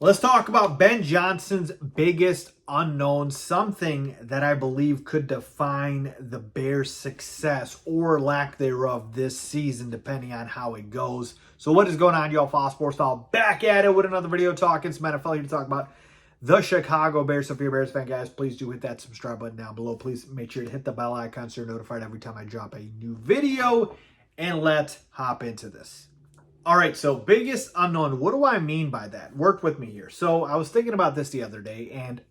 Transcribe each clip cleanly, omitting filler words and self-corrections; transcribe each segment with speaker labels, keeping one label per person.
Speaker 1: Let's talk about Ben Johnson's biggest unknown, something that I believe could define the Bears' success or lack thereof this season, depending on how it goes. So what is going on, y'all? Faiz Sports Style back at it with another video talking some NFL here to talk about the Chicago Bears. So if you're a Bears fan, guys, please do hit that subscribe button down below. Please make sure to hit the bell icon so you're notified every time I drop a new video. And let's hop into this. All right, so biggest unknown. What do I mean by that? Work with me here. So I was thinking about this the other day, and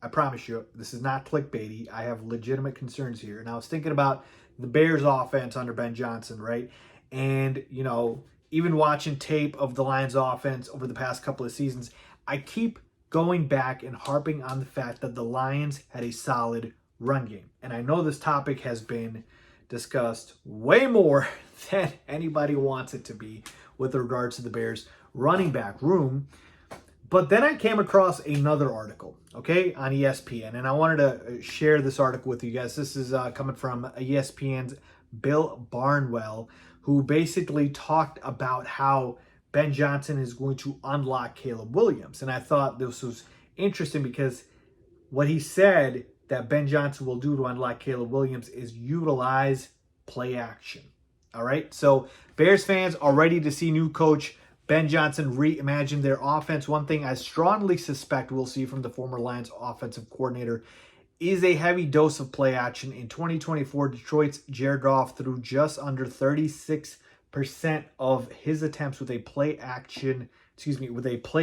Speaker 1: I promise you, this is not clickbaity. I have legitimate concerns here. And I was thinking about the Bears offense under Ben Johnson, right? And, even watching tape of the Lions offense over the past couple of seasons, I keep going back and harping on the fact that the Lions had a solid run game. And I know this topic has been discussed way more than anybody wants it to be with regards to the Bears running back room. But then I came across another article, okay, on ESPN, and I wanted to share this article with you guys. This is coming from ESPN's Bill Barnwell, who basically talked about how Ben Johnson is going to unlock Caleb Williams. And I thought this was interesting because what he said that Ben Johnson will do to unlock Caleb Williams is utilize play action. All right, so Bears fans are ready to see new coach Ben Johnson reimagine their offense. One thing I strongly suspect we'll see from the former Lions offensive coordinator is a heavy dose of play action. In 2024, Detroit's Jared Goff threw just under 36% of his attempts with a play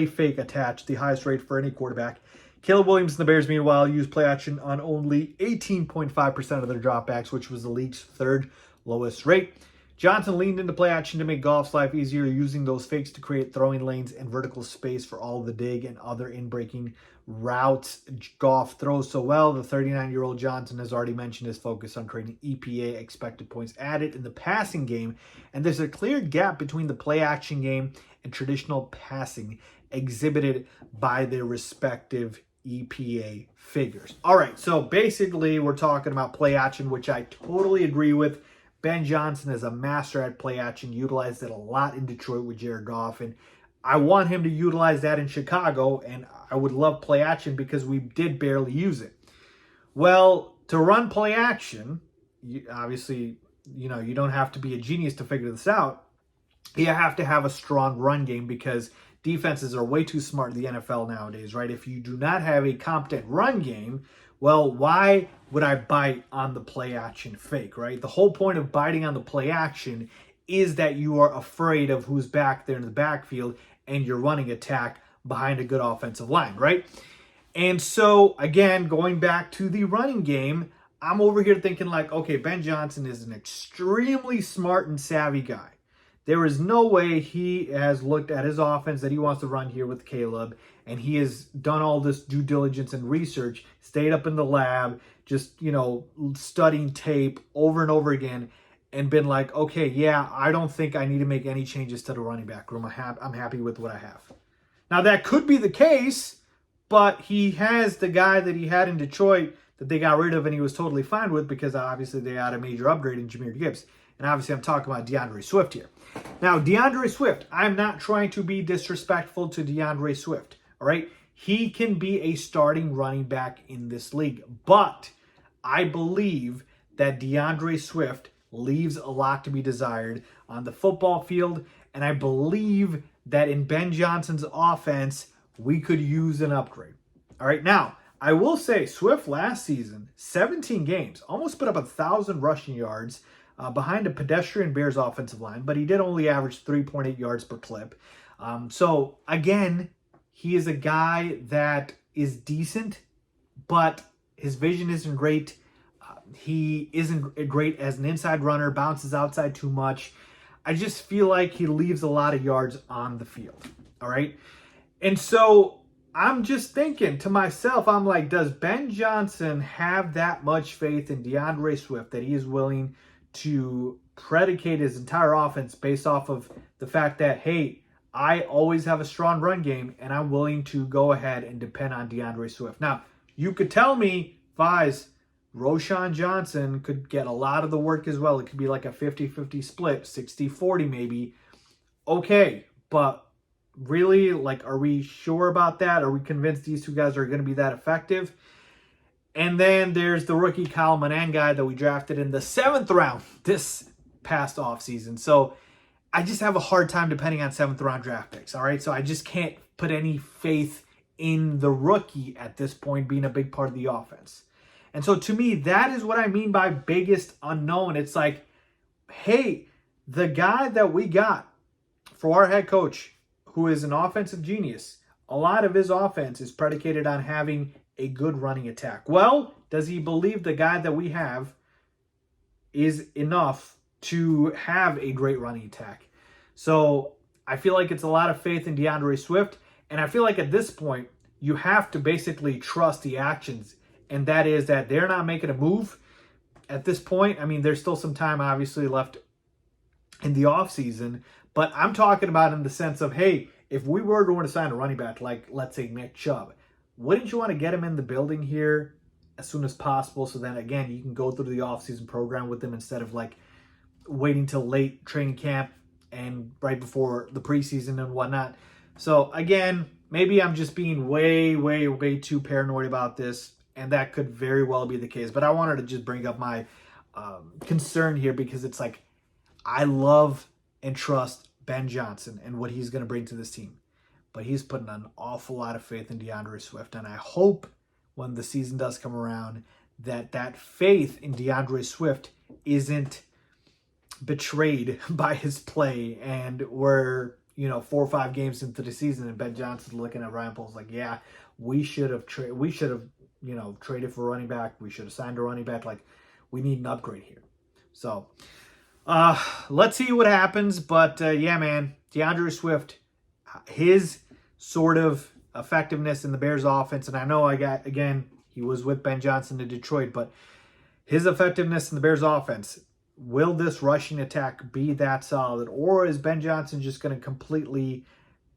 Speaker 1: fake attached, the highest rate for any quarterback. Caleb Williams and the Bears, meanwhile, used play action on only 18.5% of their dropbacks, which was the league's third lowest rate. Johnson leaned into play action to make Goff's life easier, using those fakes to create throwing lanes and vertical space for all the dig and other in-breaking routes Goff throws so well. The 39-year-old Johnson has already mentioned his focus on creating EPA, expected points added, in the passing game, and there's a clear gap between the play action game and traditional passing exhibited by their respective EPA figures. All right, so basically we're talking about play action, which I totally agree with. Ben Johnson is a master at play action, utilized it a lot in Detroit with Jared Goff, and I want him to utilize that in Chicago, and I would love play action because we did barely use it. Well, to run play action, obviously, you don't have to be a genius to figure this out. You have to have a strong run game because defenses are way too smart in the NFL nowadays, right? If you do not have a competent run game, well, why would I bite on the play action fake, right? The whole point of biting on the play action is that you are afraid of who's back there in the backfield and you're running attack behind a good offensive line, right? And so, again, going back to the running game, I'm over here thinking like, okay, Ben Johnson is an extremely smart and savvy guy. There is no way he has looked at his offense that he wants to run here with Caleb, and he has done all this due diligence and research, stayed up in the lab, just, studying tape over and over again, and been like, okay, yeah, I don't think I need to make any changes to the running back room. I'm happy with what I have. Now, that could be the case, but he has the guy that he had in Detroit that they got rid of and he was totally fine with because obviously they had a major upgrade in Jahmyr Gibbs. And obviously I'm talking about DeAndre Swift here. Now, DeAndre Swift, I'm not trying to be disrespectful to DeAndre Swift, all right? He can be a starting running back in this league, but I believe that DeAndre Swift leaves a lot to be desired on the football field, and I believe that in Ben Johnson's offense, we could use an upgrade. All right, now, I will say Swift last season, 17 games, almost put up 1,000 rushing yards, behind a pedestrian Bears offensive line, but he did only average 3.8 yards per clip. So, again, he is a guy that is decent, but his vision isn't great. He isn't great as an inside runner, bounces outside too much. I just feel like he leaves a lot of yards on the field, all right? And so I'm just thinking to myself, I'm like, does Ben Johnson have that much faith in DeAndre Swift that he is willing to predicate his entire offense based off of the fact that, hey, I always have a strong run game and I'm willing to go ahead and depend on DeAndre Swift. Now, you could tell me, Faiz, Roschon Johnson could get a lot of the work as well. It could be like a 50-50 split, 60-40 maybe. Okay, but Really? Like, are we sure about that? Are we convinced these two guys are going to be that effective? And then there's the rookie Kyle Manangan that we drafted in the 7th round this past offseason. So I just have a hard time depending on 7th round draft picks. All right. So I just can't put any faith in the rookie at this point being a big part of the offense. And so to me, that is what I mean by biggest unknown. It's like, hey, the guy that we got for our head coach, who is an offensive genius, a lot of his offense is predicated on having a good running attack. Well, does he believe the guy that we have is enough to have a great running attack? So I feel like it's a lot of faith in DeAndre Swift. And I feel like at this point, you have to basically trust the actions. And that is that they're not making a move at this point. I mean, there's still some time obviously left in the offseason. But I'm talking about in the sense of, hey, if we were going to sign a running back like, let's say, Nick Chubb, wouldn't you want to get him in the building here as soon as possible so then, again, you can go through the offseason program with him instead of, like, waiting till late training camp and right before the preseason and whatnot. So, again, maybe I'm just being way, way, way too paranoid about this, and that could very well be the case. But I wanted to just bring up my concern here because it's like I love and trust Ben Johnson and what he's going to bring to this team. But he's putting an awful lot of faith in DeAndre Swift. And I hope when the season does come around that that faith in DeAndre Swift isn't betrayed by his play. And we're, 4 or 5 games into the season and Ben Johnson's looking at Ryan Poles like, yeah, we should have traded for a running back. We should have signed a running back. Like, we need an upgrade here. So let's see what happens. But yeah, man, DeAndre Swift, his sort of effectiveness in the Bears offense, and I know he was with Ben Johnson in Detroit, but his effectiveness in the Bears offense, will this rushing attack be that solid, or is Ben Johnson just going to completely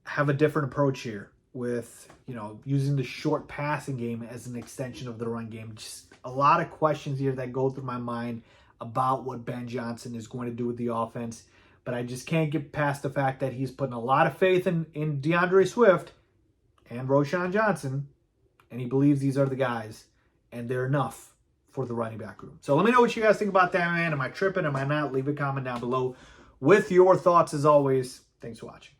Speaker 1: have a different approach here with, using the short passing game as an extension of the run game? Just a lot of questions here that go through my mind about what Ben Johnson is going to do with the offense. But I just can't get past the fact that he's putting a lot of faith in DeAndre Swift and Roschon Johnson, and he believes these are the guys, and they're enough for the running back room. So let me know what you guys think about that, man. Am I tripping? Am I not? Leave a comment down below with your thoughts as always. Thanks for watching.